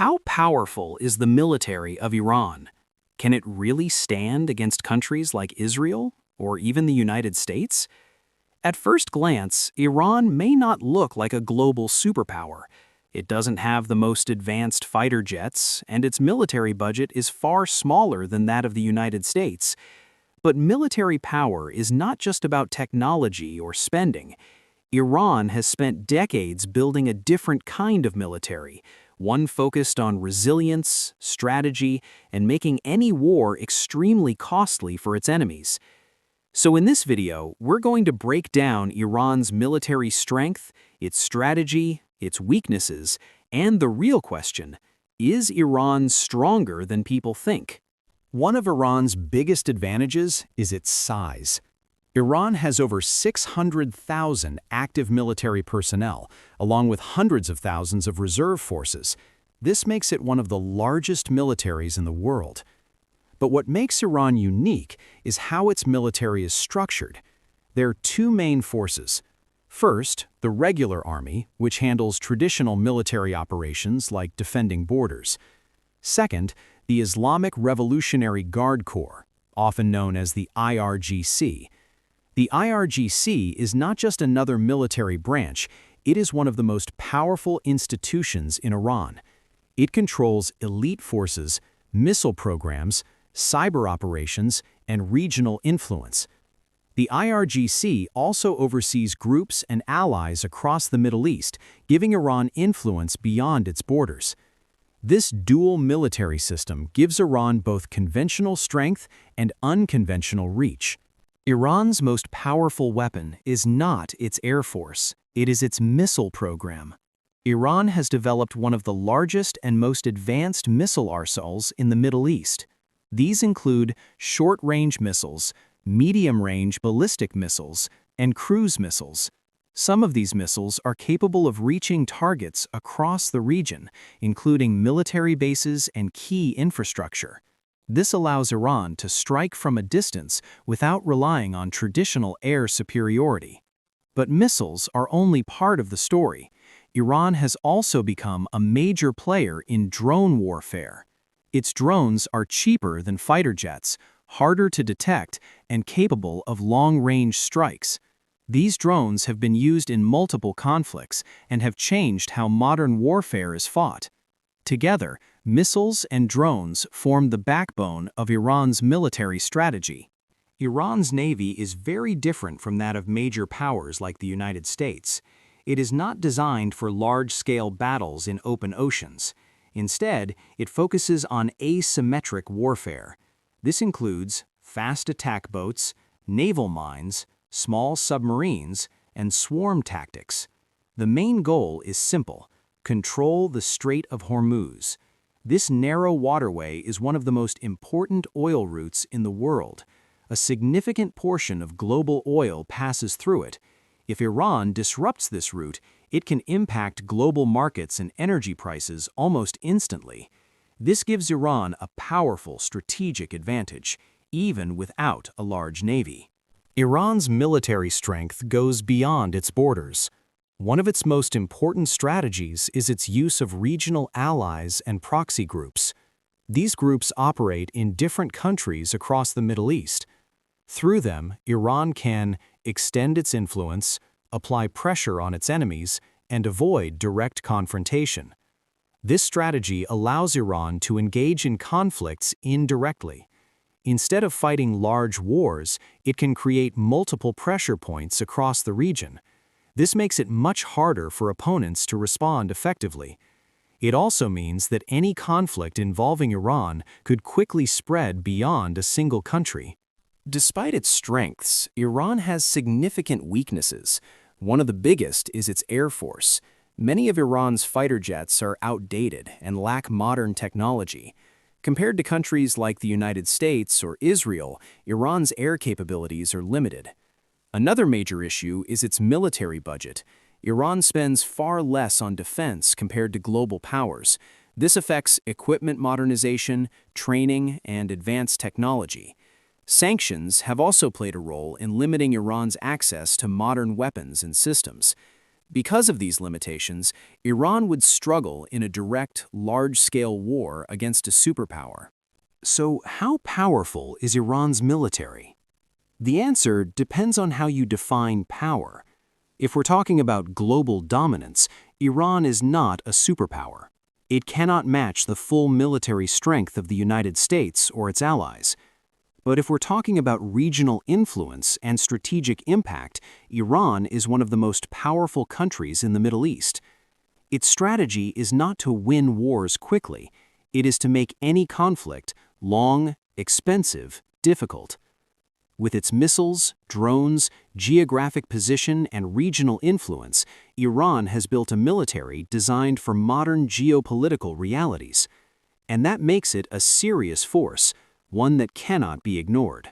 How powerful is the military of Iran? Can it really stand against countries like Israel or even the United States? At first glance, Iran may not look like a global superpower. It doesn't have the most advanced fighter jets, and its military budget is far smaller than that of the United States. But military power is not just about technology or spending. Iran has spent decades building a different kind of military, one focused on resilience, strategy, and making any war extremely costly for its enemies. So in this video, we're going to break down Iran's military strength, its strategy, its weaknesses, and the real question: is Iran stronger than people think? One of Iran's biggest advantages is its size. Iran has over 600,000 active military personnel, along with hundreds of thousands of reserve forces. This makes it one of the largest militaries in the world. But what makes Iran unique is how its military is structured. There are two main forces. First, the regular army, which handles traditional military operations like defending borders. Second, the Islamic Revolutionary Guard Corps, often known as the IRGC. The IRGC is not just another military branch, it is one of the most powerful institutions in Iran. It controls elite forces, missile programs, cyber operations, and regional influence. The IRGC also oversees groups and allies across the Middle East, giving Iran influence beyond its borders. This dual military system gives Iran both conventional strength and unconventional reach. Iran's most powerful weapon is not its air force, it is its missile program. Iran has developed one of the largest and most advanced missile arsenals in the Middle East. These include short-range missiles, medium-range ballistic missiles, and cruise missiles. Some of these missiles are capable of reaching targets across the region, including military bases and key infrastructure. This allows Iran to strike from a distance without relying on traditional air superiority. But missiles are only part of the story. Iran has also become a major player in drone warfare. Its drones are cheaper than fighter jets, harder to detect, and capable of long-range strikes. These drones have been used in multiple conflicts and have changed how modern warfare is fought. Together, missiles and drones form the backbone of Iran's military strategy. Iran's navy is very different from that of major powers like the United States. It is not designed for large-scale battles in open oceans. Instead, it focuses on asymmetric warfare. This includes fast attack boats, naval mines, small submarines, and swarm tactics. The main goal is simple: control the Strait of Hormuz. This narrow waterway is one of the most important oil routes in the world. A significant portion of global oil passes through it. If Iran disrupts this route, it can impact global markets and energy prices almost instantly. This gives Iran a powerful strategic advantage, even without a large navy. Iran's military strength goes beyond its borders. One of its most important strategies is its use of regional allies and proxy groups. These groups operate in different countries across the Middle East. Through them, Iran can extend its influence, apply pressure on its enemies, and avoid direct confrontation. This strategy allows Iran to engage in conflicts indirectly. Instead of fighting large wars, it can create multiple pressure points across the region. This makes it much harder for opponents to respond effectively. It also means that any conflict involving Iran could quickly spread beyond a single country. Despite its strengths, Iran has significant weaknesses. One of the biggest is its air force. Many of Iran's fighter jets are outdated and lack modern technology. Compared to countries like the United States or Israel, Iran's air capabilities are limited. Another major issue is its military budget. Iran spends far less on defense compared to global powers. This affects equipment modernization, training, and advanced technology. Sanctions have also played a role in limiting Iran's access to modern weapons and systems. Because of these limitations, Iran would struggle in a direct, large-scale war against a superpower. So, how powerful is Iran's military? The answer depends on how you define power. If we're talking about global dominance, Iran is not a superpower. It cannot match the full military strength of the United States or its allies. But if we're talking about regional influence and strategic impact, Iran is one of the most powerful countries in the Middle East. Its strategy is not to win wars quickly. It is to make any conflict long, expensive, difficult. With its missiles, drones, geographic position, and regional influence, Iran has built a military designed for modern geopolitical realities. And that makes it a serious force, one that cannot be ignored.